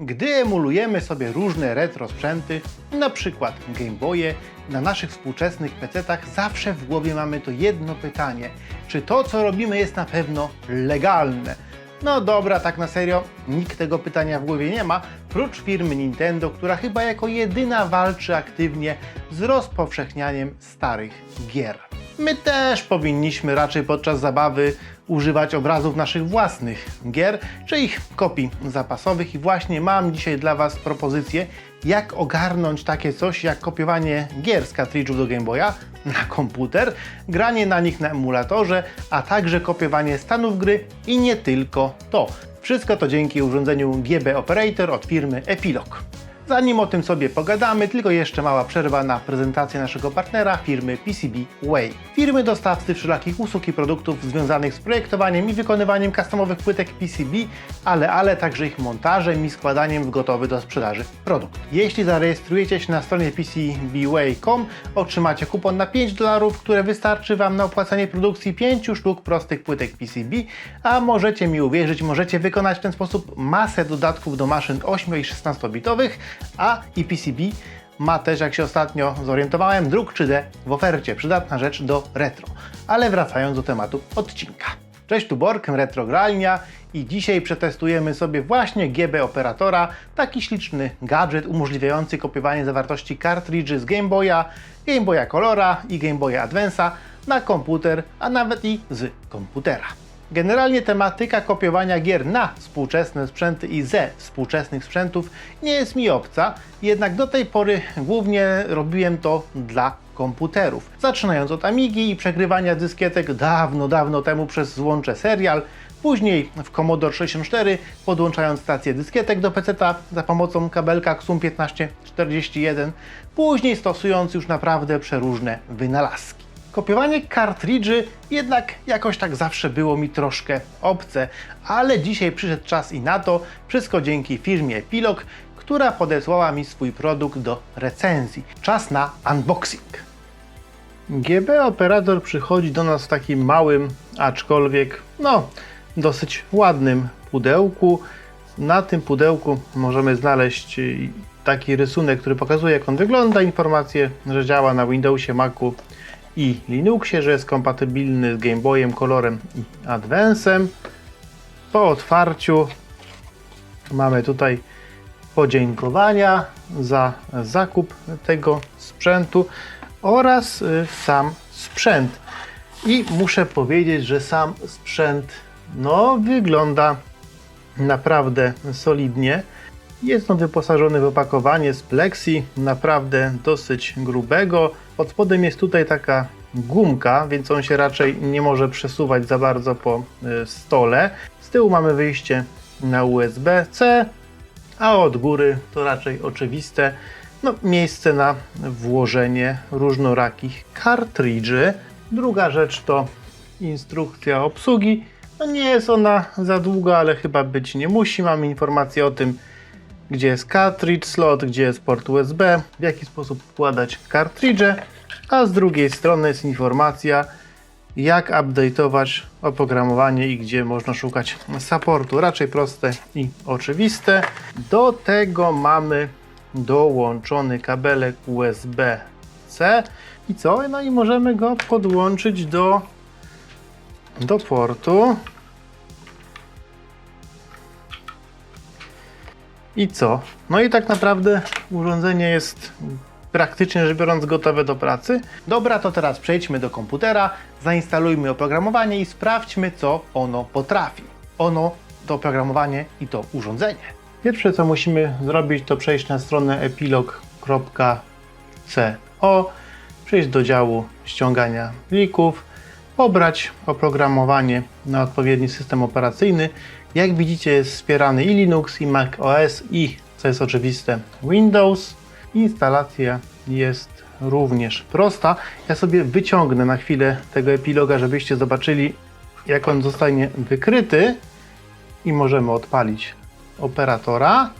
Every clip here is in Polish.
Gdy emulujemy sobie różne retro sprzęty, na przykład Game Boye, na naszych współczesnych PC-tach zawsze w głowie mamy to jedno pytanie: czy to, co robimy, jest na pewno legalne? No dobra, tak na serio, nikt tego pytania w głowie nie ma, prócz firmy Nintendo, która chyba jako jedyna walczy aktywnie z rozpowszechnianiem starych gier. My też powinniśmy raczej podczas zabawy używać obrazów naszych własnych gier, czy ich kopii zapasowych, i właśnie mam dzisiaj dla Was propozycję, jak ogarnąć takie coś jak kopiowanie gier z kartridżów do Game Boya na komputer, granie na nich na emulatorze, a także kopiowanie stanów gry i nie tylko to. Wszystko to dzięki urządzeniu GB Operator od firmy Epilog. Zanim o tym sobie pogadamy, tylko jeszcze mała przerwa na prezentację naszego partnera, firmy PCBWay. Firmy dostawcy wszelakich usług i produktów związanych z projektowaniem i wykonywaniem customowych płytek PCB, ale także ich montażem i składaniem w gotowy do sprzedaży produkt. Jeśli zarejestrujecie się na stronie PCBWay.com, otrzymacie kupon na $5, które wystarczy Wam na opłacanie produkcji 5 sztuk prostych płytek PCB, a możecie mi uwierzyć, możecie wykonać w ten sposób masę dodatków do maszyn 8 i 16-bitowych, a i PCB ma też, jak się ostatnio zorientowałem, druk 3D w ofercie. Przydatna rzecz do retro. Ale wracając do tematu odcinka. Cześć, tu Bork, Retrogralnia, i dzisiaj przetestujemy sobie właśnie GB Operatora, taki śliczny gadżet umożliwiający kopiowanie zawartości kartridży z Game Boya, Game Boya Colora i Game Boya Advance'a na komputer, a nawet i z komputera. Generalnie tematyka kopiowania gier na współczesne sprzęty i ze współczesnych sprzętów nie jest mi obca, jednak do tej pory głównie robiłem to dla komputerów. Zaczynając od Amigi i przegrywania dyskietek dawno temu przez złącze Serial, później w Commodore 64 podłączając stację dyskietek do PC-ta za pomocą kabelka XUM 1541, później stosując już naprawdę przeróżne wynalazki. Kopiowanie kartridży jednak jakoś tak zawsze było mi troszkę obce, ale dzisiaj przyszedł czas i na to, wszystko dzięki firmie Epilog, która podesłała mi swój produkt do recenzji. Czas na unboxing. GB Operator przychodzi do nas w takim małym, aczkolwiek dosyć ładnym pudełku. Na tym pudełku możemy znaleźć taki rysunek, który pokazuje, jak on wygląda, informacje, że działa na Windowsie, Macu i Linuxie, że jest kompatybilny z Game Boyem, Colorem i Advance'em. Po otwarciu mamy tutaj podziękowania za zakup tego sprzętu oraz sam sprzęt. I muszę powiedzieć, że sam sprzęt wygląda naprawdę solidnie. Jest on wyposażony w opakowanie z plexi, naprawdę dosyć grubego. Pod spodem jest tutaj taka gumka, więc on się raczej nie może przesuwać za bardzo po stole. Z tyłu mamy wyjście na USB-C, a od góry to raczej oczywiste miejsce na włożenie różnorakich kartridży. Druga rzecz to instrukcja obsługi. Nie jest ona za długa, ale chyba być nie musi. Mamy informację o tym, gdzie jest cartridge slot, gdzie jest port USB, w jaki sposób wkładać kartridże, a z drugiej strony jest informacja, jak update'ować oprogramowanie i gdzie można szukać supportu. Raczej proste i oczywiste. Do tego mamy dołączony kabelek USB-C i co? I możemy go podłączyć do portu. I co? I tak naprawdę urządzenie jest praktycznie rzecz biorąc gotowe do pracy. Dobra, to teraz przejdźmy do komputera, zainstalujmy oprogramowanie i sprawdźmy, co ono potrafi. To oprogramowanie i to urządzenie. Pierwsze, co musimy zrobić, to przejść na stronę epilog.co, przejść do działu ściągania plików, pobrać oprogramowanie na odpowiedni system operacyjny. Jak widzicie, jest wspierany i Linux, i Mac OS, i, co jest oczywiste, Windows. Instalacja jest również prosta. Ja sobie wyciągnę na chwilę tego epiloga, żebyście zobaczyli, jak on zostanie wykryty, i możemy odpalić operatora.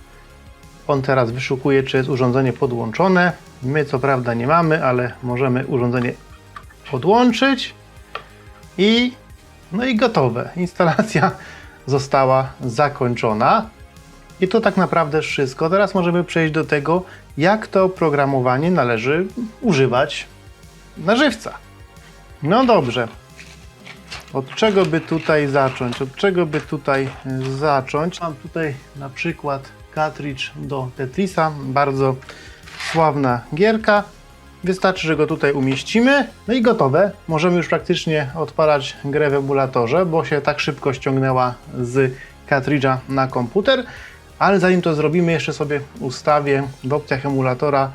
On teraz wyszukuje, czy jest urządzenie podłączone. My co prawda nie mamy, ale możemy urządzenie podłączyć i gotowe. Instalacja została zakończona. I to tak naprawdę wszystko. Teraz możemy przejść do tego, jak to oprogramowanie należy używać na żywca. No dobrze. Od czego by tutaj zacząć? Mam tutaj na przykład cartridge do Tetrisa, bardzo sławna gierka. Wystarczy, że go tutaj umieścimy, no i gotowe. Możemy już praktycznie odpalać grę w emulatorze, bo się tak szybko ściągnęła z cartridge'a na komputer. Ale zanim to zrobimy, jeszcze sobie ustawię w opcjach emulatora,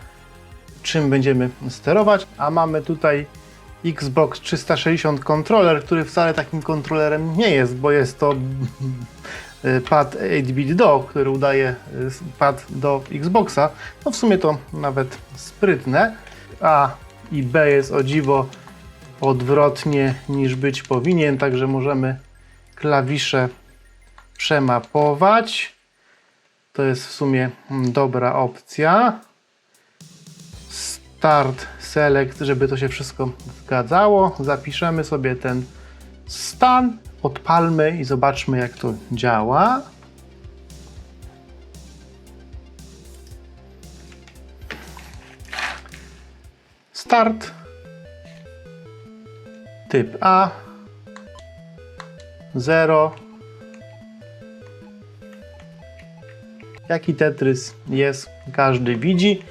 czym będziemy sterować. A mamy tutaj Xbox 360 kontroler, który wcale takim kontrolerem nie jest, bo jest to pad 8-bit do, który udaje pad do Xboxa. No w sumie to nawet sprytne. A i B jest o dziwo odwrotnie niż być powinien, także możemy klawisze przemapować. To jest w sumie dobra opcja. Start, select, żeby to się wszystko zgadzało. Zapiszemy sobie ten stan, odpalmy i zobaczmy, jak to działa. Start. Typ A. 0. Jaki Tetris jest, każdy widzi.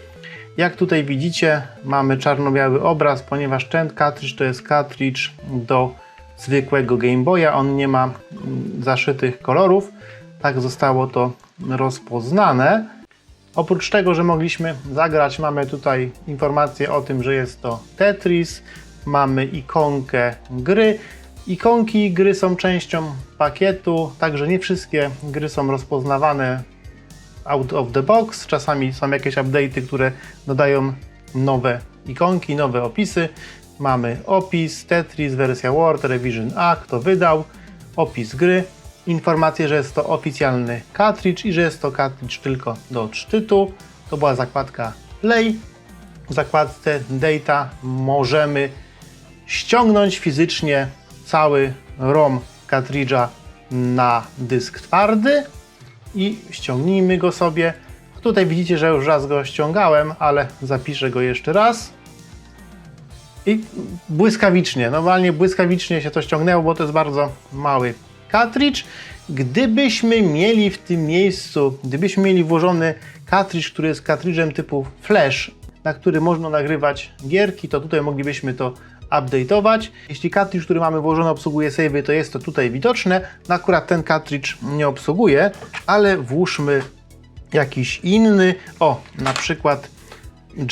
Jak tutaj widzicie, mamy czarno-biały obraz, ponieważ ten cartridge to jest cartridge do zwykłego Game Boya. On nie ma zaszytych kolorów. Tak zostało to rozpoznane. Oprócz tego, że mogliśmy zagrać, mamy tutaj informację o tym, że jest to Tetris. Mamy ikonkę gry. Ikonki gry są częścią pakietu, także nie wszystkie gry są rozpoznawane out of the box. Czasami są jakieś update'y, które dodają nowe ikonki, nowe opisy. Mamy opis, Tetris, wersja Word, Revision A, kto wydał, opis gry, informacje, że jest to oficjalny cartridge i że jest to cartridge tylko do odczytu. To była zakładka Play. W zakładce Data możemy ściągnąć fizycznie cały ROM cartridge'a na dysk twardy i ściągnijmy go sobie. Tutaj widzicie, że już raz go ściągałem, ale zapiszę go jeszcze raz. I błyskawicznie, normalnie błyskawicznie się to ściągnęło, bo to jest bardzo mały cartridge. Gdybyśmy mieli w tym miejscu, gdybyśmy mieli włożony cartridge, który jest cartridge'em typu flash, na który można nagrywać gierki, to tutaj moglibyśmy to update'ować. Jeśli cartridge, który mamy włożony, obsługuje save'y, to jest to tutaj widoczne. No akurat ten cartridge nie obsługuje, ale włóżmy jakiś inny. O, na przykład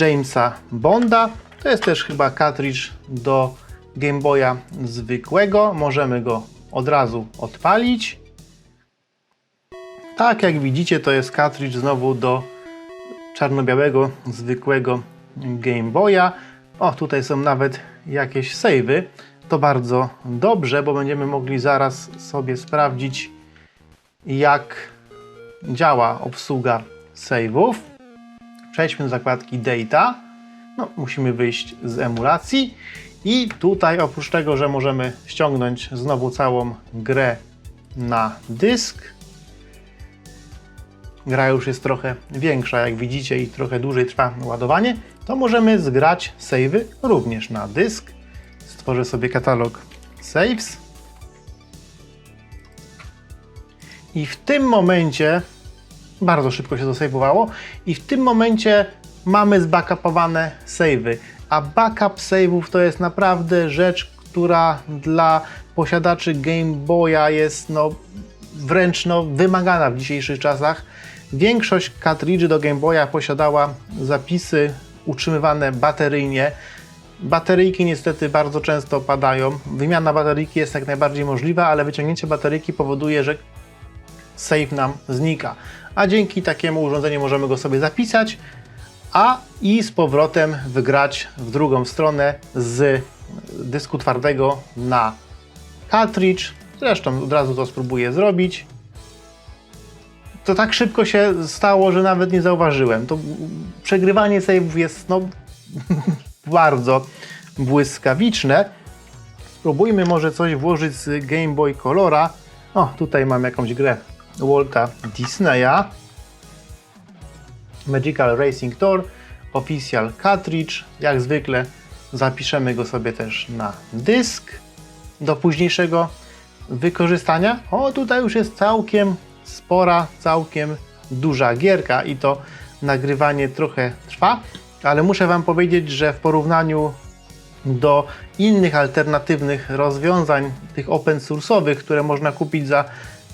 Jamesa Bonda. To jest też chyba cartridge do Game Boya zwykłego. Możemy go od razu odpalić. Tak jak widzicie, to jest cartridge znowu do czarno-białego, zwykłego Game Boya. O, tutaj są nawet jakieś save'y. To bardzo dobrze, bo będziemy mogli zaraz sobie sprawdzić, jak działa obsługa save'ów. Przejdźmy do zakładki Data. No, musimy wyjść z emulacji. I tutaj oprócz tego, że możemy ściągnąć znowu całą grę na dysk. Gra już jest trochę większa, jak widzicie, i trochę dłużej trwa ładowanie. To możemy zgrać save'y również na dysk. Stworzę sobie katalog saves. I w tym momencie, bardzo szybko się to save'owało, i w tym momencie mamy zbackupowane save'y. A backup save'ów to jest naprawdę rzecz, która dla posiadaczy Game Boya jest wręcz wymagana w dzisiejszych czasach. Większość cartridge'y do Game Boya posiadała zapisy utrzymywane bateryjnie. Bateryjki niestety bardzo często padają. Wymiana bateryjki jest jak najbardziej możliwa, ale wyciągnięcie bateryjki powoduje, że save nam znika. A dzięki takiemu urządzeniu możemy go sobie zapisać, i z powrotem wygrać w drugą stronę z dysku twardego na cartridge. Zresztą od razu to spróbuję zrobić. To tak szybko się stało, że nawet nie zauważyłem. To przegrywanie save'ów jest bardzo błyskawiczne. Spróbujmy może coś włożyć z Game Boy Colora. O, tutaj mam jakąś grę Walta Disneya. Magical Racing Tour, Official Cartridge. Jak zwykle zapiszemy go sobie też na dysk do późniejszego wykorzystania. O, tutaj już jest całkiem spora, całkiem duża gierka i to nagrywanie trochę trwa, ale muszę Wam powiedzieć, że w porównaniu do innych alternatywnych rozwiązań, tych open source'owych, które można kupić za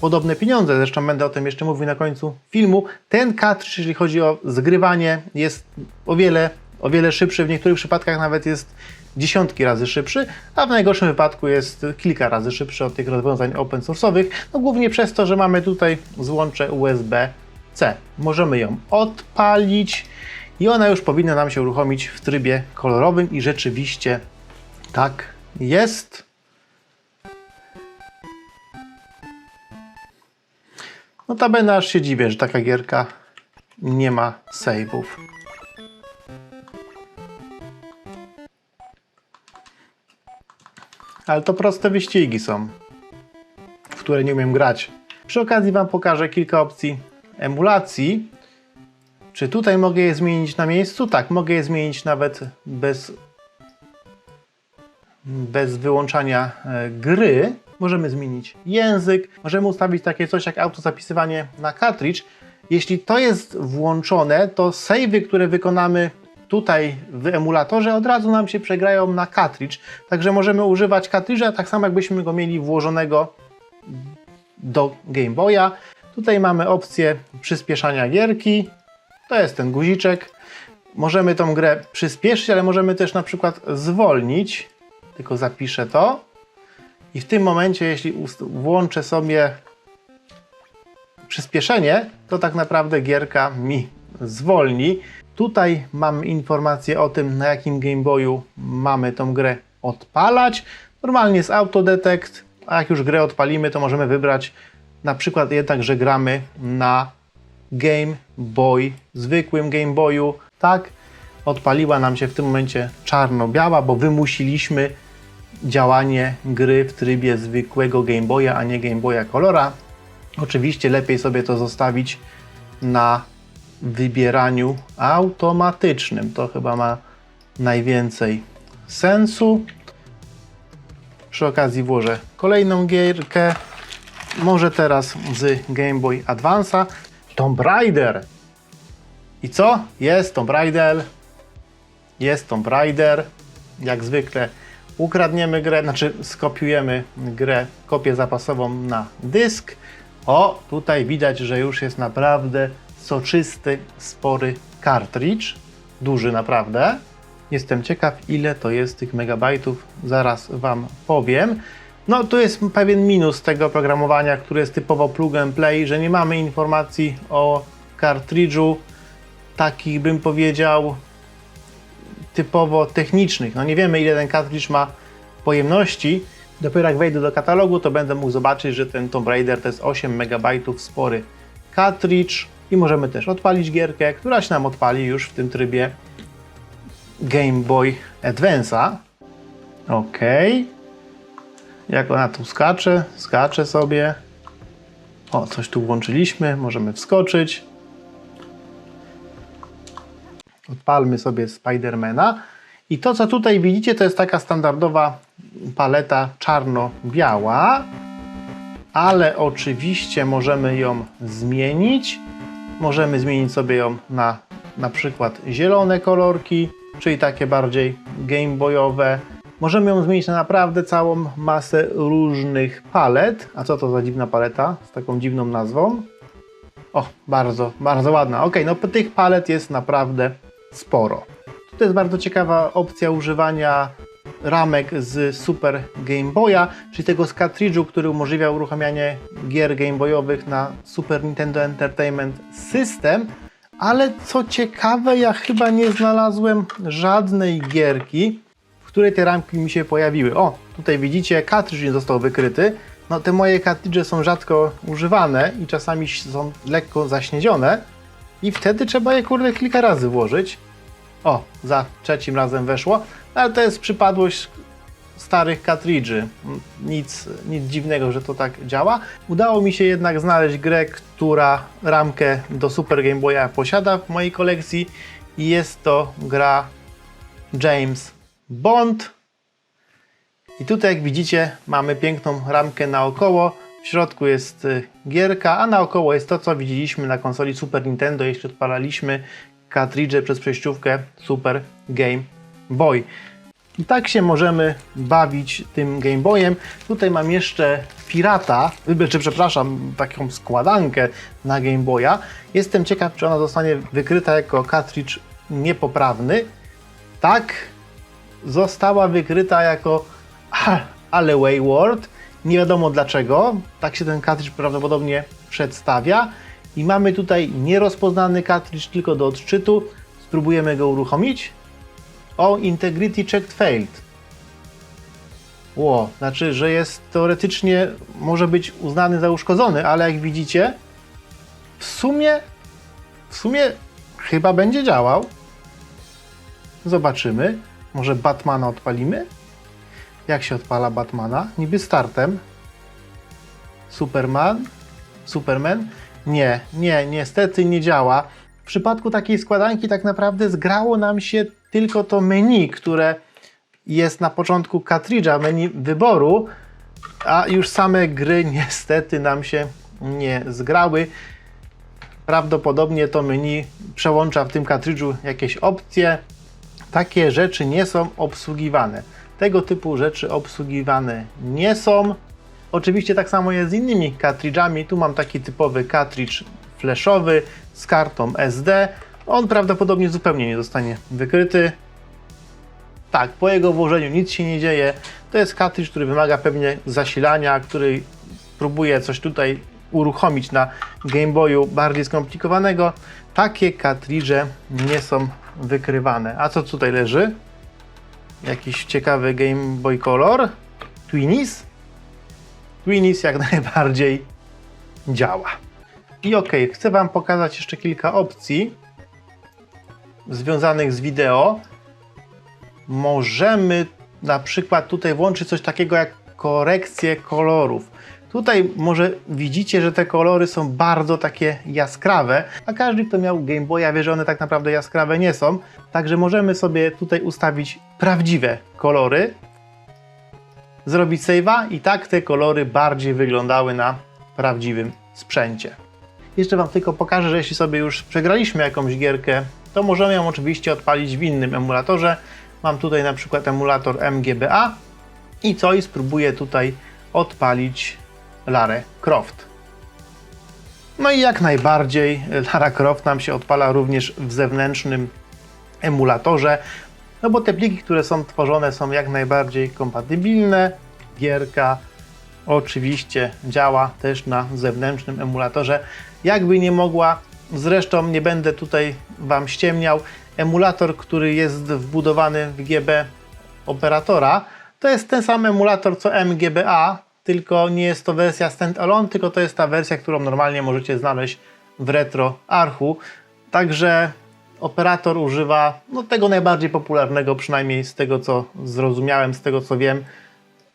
podobne pieniądze, zresztą będę o tym jeszcze mówił na końcu filmu, ten cartridge, jeżeli chodzi o zgrywanie, jest o wiele szybszy, w niektórych przypadkach nawet jest dziesiątki razy szybszy, a w najgorszym wypadku jest kilka razy szybszy od tych rozwiązań open source'owych, no głównie przez to, że mamy tutaj złącze USB-C. Możemy ją odpalić i ona już powinna nam się uruchomić w trybie kolorowym i rzeczywiście tak jest. Notabene aż się dziwię, że taka gierka nie ma save'ów. Ale to proste wyścigi są, w które nie umiem grać. Przy okazji Wam pokażę kilka opcji emulacji. Czy tutaj mogę je zmienić na miejscu? Tak, mogę je zmienić nawet bez wyłączania gry. Możemy zmienić język, możemy ustawić takie coś jak autozapisywanie na cartridge. Jeśli to jest włączone, to save'y, które wykonamy tutaj w emulatorze, od razu nam się przegrają na cartridge. Także możemy używać cartridge'a tak samo jakbyśmy go mieli włożonego do Game Boya. Tutaj mamy opcję przyspieszania gierki. To jest ten guziczek. Możemy tą grę przyspieszyć, ale możemy też na przykład zwolnić. Tylko zapiszę to. I w tym momencie, jeśli włączę sobie przyspieszenie, to tak naprawdę gierka mi zwolni. Tutaj mamy informację o tym, na jakim Game Boyu mamy tą grę odpalać. Normalnie jest autodetect, a jak już grę odpalimy, to możemy wybrać na przykład jednak, że gramy na Game Boy, zwykłym Game Boyu. Tak, odpaliła nam się w tym momencie czarno-biała, bo wymusiliśmy działanie gry w trybie zwykłego Game Boya, a nie Game Boya Colora. Oczywiście lepiej sobie to zostawić na wybieraniu automatycznym. To chyba ma najwięcej sensu. Przy okazji włożę kolejną gierkę. Może teraz z Game Boy Advance'a. Tomb Raider. I co? Jest Tomb Raider. Jest Tomb Raider. Jak zwykle ukradniemy grę, znaczy skopiujemy grę, kopię zapasową na dysk. O, tutaj widać, że już jest naprawdę soczysty, spory cartridge. Duży naprawdę. Jestem ciekaw, ile to jest tych megabajtów. Zaraz Wam powiem. No, tu jest pewien minus tego oprogramowania, które jest typowo plug and play, że nie mamy informacji o cartridge'u takich, bym powiedział, typowo technicznych. No nie wiemy, ile ten cartridge ma pojemności. Dopiero jak wejdę do katalogu, to będę mógł zobaczyć, że ten Tomb Raider to jest 8 MB spory cartridge i możemy też odpalić gierkę, która się nam odpali już w tym trybie Game Boy Advance'a. OK. Jak ona tu skacze? Skacze sobie. O, coś tu włączyliśmy. Możemy wskoczyć. Odpalmy sobie Spidermana. I to, co tutaj widzicie, to jest taka standardowa paleta czarno-biała, ale oczywiście możemy ją zmienić. Możemy zmienić sobie ją na przykład zielone kolorki, czyli takie bardziej gameboyowe. Możemy ją zmienić na naprawdę całą masę różnych palet. A co to za dziwna paleta z taką dziwną nazwą? O, bardzo, bardzo ładna. Ok, no tych palet jest naprawdę sporo. To jest bardzo ciekawa opcja używania ramek z Super Game Boya, czyli tego z cartridge'u, który umożliwia uruchamianie gier Game Boyowych na Super Nintendo Entertainment System. Ale co ciekawe, ja chyba nie znalazłem żadnej gierki, w której te ramki mi się pojawiły. O, tutaj widzicie, cartridge nie został wykryty. No te moje cartridge są rzadko używane i czasami są lekko zaśniedzione i wtedy trzeba je kurde kilka razy włożyć. O, za trzecim razem weszło, ale to jest przypadłość, starych kartridży. Nic dziwnego, że to tak działa. Udało mi się jednak znaleźć grę, która ramkę do Super Game Boya posiada w mojej kolekcji i jest to gra James Bond. I tutaj, jak widzicie, mamy piękną ramkę naokoło. W środku jest gierka, a naokoło jest to, co widzieliśmy na konsoli Super Nintendo, jeśli odpalaliśmy kartridże przez przejściówkę Super Game Boy. I tak się możemy bawić tym Game Boyem. Tutaj mam jeszcze Pirata, przepraszam, taką składankę na Game Boya. Jestem ciekaw, czy ona zostanie wykryta jako kartridż niepoprawny. Tak, została wykryta jako ale Wayward. Nie wiadomo dlaczego. Tak się ten kartridż prawdopodobnie przedstawia. I mamy tutaj nierozpoznany kartridż tylko do odczytu. Spróbujemy go uruchomić. O, Integrity Checked Failed. Znaczy, że jest teoretycznie, może być uznany za uszkodzony, ale jak widzicie, w sumie chyba będzie działał. Zobaczymy. Może Batmana odpalimy? Jak się odpala Batmana? Niby startem. Superman? Nie, niestety nie działa. W przypadku takiej składanki tak naprawdę zgrało nam się tylko to menu, które jest na początku kartridża, menu wyboru, a już same gry niestety nam się nie zgrały. Prawdopodobnie to menu przełącza w tym kartridżu jakieś opcje. Takie rzeczy nie są obsługiwane. Tego typu rzeczy obsługiwane nie są. Oczywiście tak samo jest z innymi kartridżami. Tu mam taki typowy kartridż flashowy z kartą SD. On prawdopodobnie zupełnie nie zostanie wykryty. Tak, po jego włożeniu nic się nie dzieje. To jest kartridż, który wymaga pewnie zasilania, który próbuje coś tutaj uruchomić na Game Boyu bardziej skomplikowanego. Takie kartridże nie są wykrywane. A co tutaj leży? Jakiś ciekawy Game Boy Color. Twinnies jak najbardziej działa. I chcę Wam pokazać jeszcze kilka opcji związanych z wideo. Możemy na przykład tutaj włączyć coś takiego jak korekcję kolorów. Tutaj może widzicie, że te kolory są bardzo takie jaskrawe, a każdy, kto miał Game Boya, wie, że one tak naprawdę jaskrawe nie są. Także możemy sobie tutaj ustawić prawdziwe kolory, zrobić save'a i tak te kolory bardziej wyglądały na prawdziwym sprzęcie. Jeszcze Wam tylko pokażę, że jeśli sobie już przegraliśmy jakąś gierkę, to możemy ją oczywiście odpalić w innym emulatorze. Mam tutaj na przykład emulator MGBA i spróbuję tutaj odpalić Larę Croft. No i jak najbardziej Lara Croft nam się odpala również w zewnętrznym emulatorze, no bo te pliki, które są tworzone, są jak najbardziej kompatybilne. Gierka oczywiście działa też na zewnętrznym emulatorze, jakby nie mogła. Zresztą nie będę tutaj Wam ściemniał, emulator, który jest wbudowany w GB operatora, to jest ten sam emulator co MGBA, tylko nie jest to wersja standalone, tylko to jest ta wersja, którą normalnie możecie znaleźć w RetroArchu. Także operator używa tego najbardziej popularnego, przynajmniej z tego co zrozumiałem, z tego co wiem,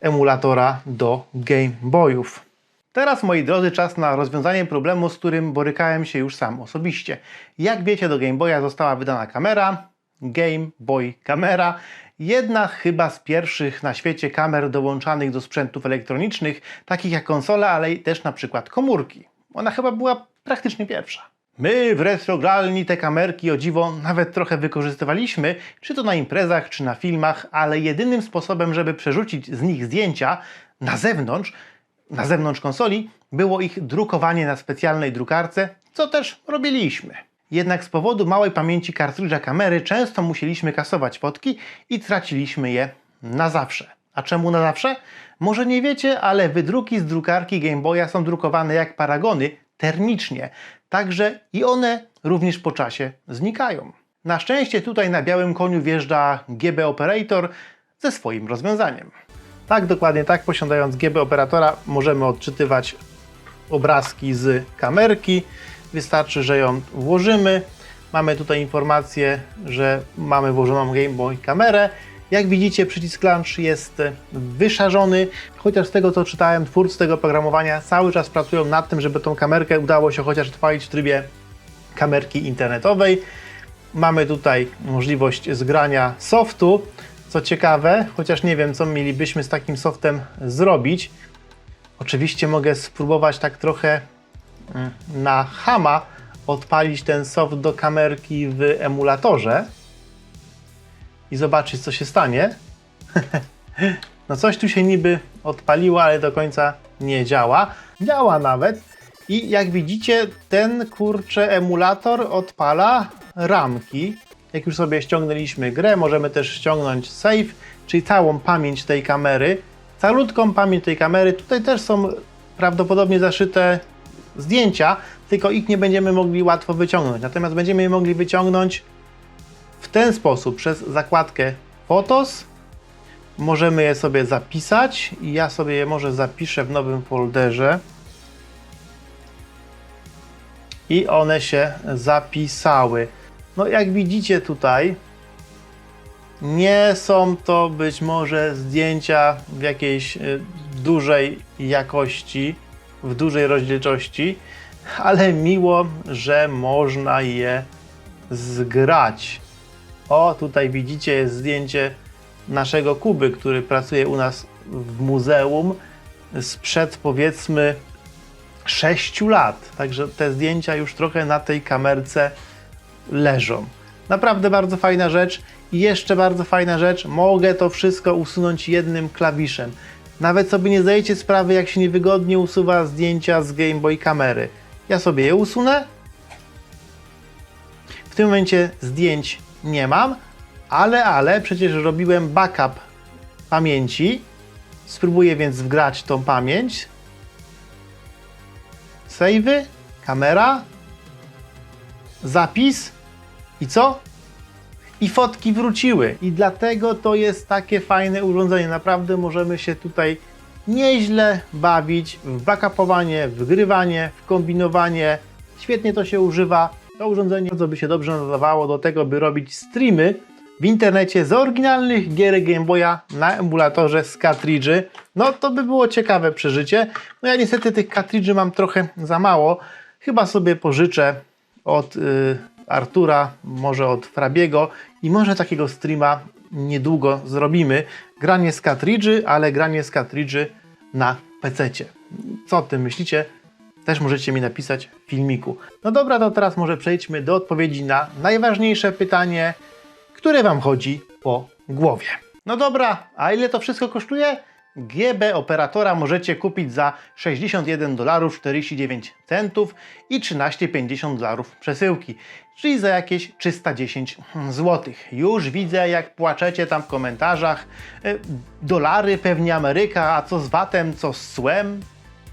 emulatora do Game Boyów. Teraz, moi drodzy, czas na rozwiązanie problemu, z którym borykałem się już sam osobiście. Jak wiecie, do Game Boya została wydana kamera, Game Boy Camera, jedna chyba z pierwszych na świecie kamer dołączanych do sprzętów elektronicznych, takich jak konsole, ale też na przykład komórki. Ona chyba była praktycznie pierwsza. My w Retrogralni te kamerki, o dziwo, nawet trochę wykorzystywaliśmy, czy to na imprezach, czy na filmach, ale jedynym sposobem, żeby przerzucić z nich zdjęcia na zewnątrz konsoli, było ich drukowanie na specjalnej drukarce, co też robiliśmy. Jednak z powodu małej pamięci kartridża kamery często musieliśmy kasować fotki i traciliśmy je na zawsze. A czemu na zawsze? Może nie wiecie, ale wydruki z drukarki Game Boya są drukowane jak paragony termicznie, także i one również po czasie znikają. Na szczęście tutaj na białym koniu wjeżdża GB Operator ze swoim rozwiązaniem. Tak, dokładnie tak, posiadając GB Operatora możemy odczytywać obrazki z kamerki. Wystarczy, że ją włożymy. Mamy tutaj informację, że mamy włożoną Game Boy kamerę Jak widzicie, przycisk Launch jest wyszarzony, chociaż z tego co czytałem, twórcy tego oprogramowania cały czas pracują nad tym, żeby tą kamerkę udało się chociaż odpalić w trybie kamerki internetowej. Mamy tutaj możliwość zgrania softu, co ciekawe, chociaż nie wiem, co mielibyśmy z takim softem zrobić. Oczywiście mogę spróbować tak trochę na chama odpalić ten soft do kamerki w emulatorze i zobaczyć, co się stanie. No coś tu się niby odpaliło, ale do końca nie działa. Działa nawet i jak widzicie, ten kurczę emulator odpala ramki. Jak już sobie ściągnęliśmy grę, możemy też ściągnąć save, czyli całą pamięć tej kamery. Calutką pamięć tej kamery. Tutaj też są prawdopodobnie zaszyte zdjęcia, tylko ich nie będziemy mogli łatwo wyciągnąć. Natomiast będziemy je mogli wyciągnąć w ten sposób, przez zakładkę Photos. Możemy je sobie zapisać i ja sobie je może zapiszę w nowym folderze. I one się zapisały. No jak widzicie tutaj, nie są to być może zdjęcia w jakiejś dużej jakości, w dużej rozdzielczości, ale miło, że można je zgrać. O, tutaj widzicie, jest zdjęcie naszego Kuby, który pracuje u nas w muzeum sprzed powiedzmy 6 lat. Także te zdjęcia już trochę na tej kamerce leżą. Naprawdę bardzo fajna rzecz. I jeszcze bardzo fajna rzecz, mogę to wszystko usunąć jednym klawiszem. Nawet sobie nie zdajecie sprawy, jak się niewygodnie usuwa zdjęcia z Game Boy kamery. Ja sobie je usunę. W tym momencie zdjęć nie mam, ale przecież robiłem backup pamięci. Spróbuję więc wgrać tą pamięć. Save'y, kamera, zapis i co? I fotki wróciły. I dlatego to jest takie fajne urządzenie. Naprawdę możemy się tutaj nieźle bawić w backupowanie, w grywanie, w kombinowanie. Świetnie to się używa. To urządzenie bardzo by się dobrze nadawało do tego, by robić streamy w internecie z oryginalnych gier Game Boya na emulatorze z kartridży. No to by było ciekawe przeżycie. No ja niestety tych kartridży mam trochę za mało. Chyba sobie pożyczę od Artura, może od Frabiego i może takiego streama niedługo zrobimy. Granie z kartridży, ale granie z kartridży na PC-cie. Co o tym myślicie? Też możecie mi napisać w filmiku. No dobra, to teraz może przejdźmy do odpowiedzi na najważniejsze pytanie, które Wam chodzi po głowie. No dobra, a ile to wszystko kosztuje? GB operatora możecie kupić za $61,49 i $13,50 przesyłki, czyli za jakieś 310 zł. Już widzę, jak płaczecie tam w komentarzach. Dolary pewnie Ameryka, a co z VAT-em, co z cłem?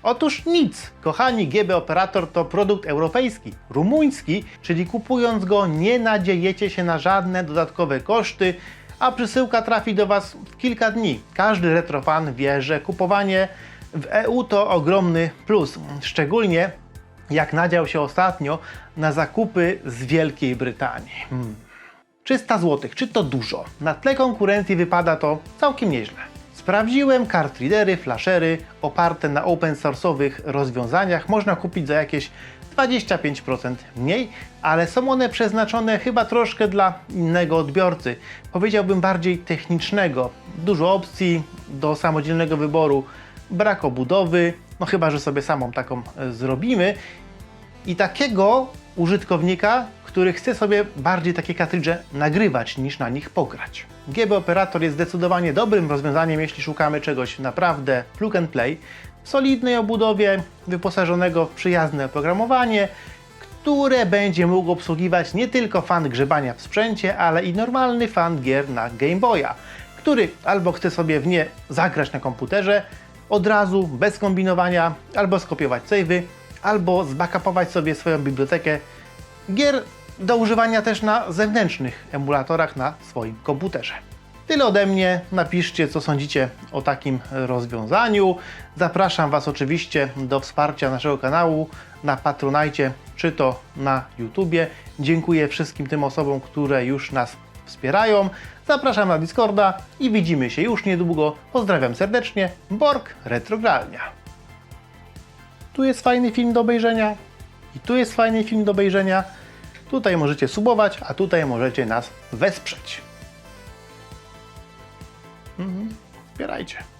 Otóż nic, kochani, GB Operator to produkt europejski, rumuński, czyli kupując go nie nadziejecie się na żadne dodatkowe koszty, a przesyłka trafi do Was w kilka dni. Każdy retrofan wie, że kupowanie w EU to ogromny plus, szczególnie jak nadział się ostatnio na zakupy z Wielkiej Brytanii. 300 zł, czy to dużo? Na tle konkurencji wypada to całkiem nieźle. Sprawdziłem, kartreadery, flashery oparte na open source'owych rozwiązaniach można kupić za jakieś 25% mniej, ale są one przeznaczone chyba troszkę dla innego odbiorcy. Powiedziałbym bardziej technicznego. Dużo opcji do samodzielnego wyboru, brak obudowy, no chyba że sobie samą taką zrobimy. I takiego użytkownika, który chce sobie bardziej takie kartridże nagrywać niż na nich pograć. GB Operator jest zdecydowanie dobrym rozwiązaniem, jeśli szukamy czegoś naprawdę plug and play, w solidnej obudowie, wyposażonego w przyjazne oprogramowanie, które będzie mógł obsługiwać nie tylko fan grzebania w sprzęcie, ale i normalny fan gier na Game Boya, który albo chce sobie w nie zagrać na komputerze od razu, bez kombinowania, albo skopiować save'y, albo zbackupować sobie swoją bibliotekę gier do używania też na zewnętrznych emulatorach na swoim komputerze. Tyle ode mnie. Napiszcie, co sądzicie o takim rozwiązaniu. Zapraszam Was oczywiście do wsparcia naszego kanału na Patronite czy to na YouTubie. Dziękuję wszystkim tym osobom, które już nas wspierają. Zapraszam na Discorda i widzimy się już niedługo. Pozdrawiam serdecznie, Borg Retrogralnia. Tu jest fajny film do obejrzenia i tu jest fajny film do obejrzenia. Tutaj możecie subować, a tutaj możecie nas wesprzeć. Wspierajcie.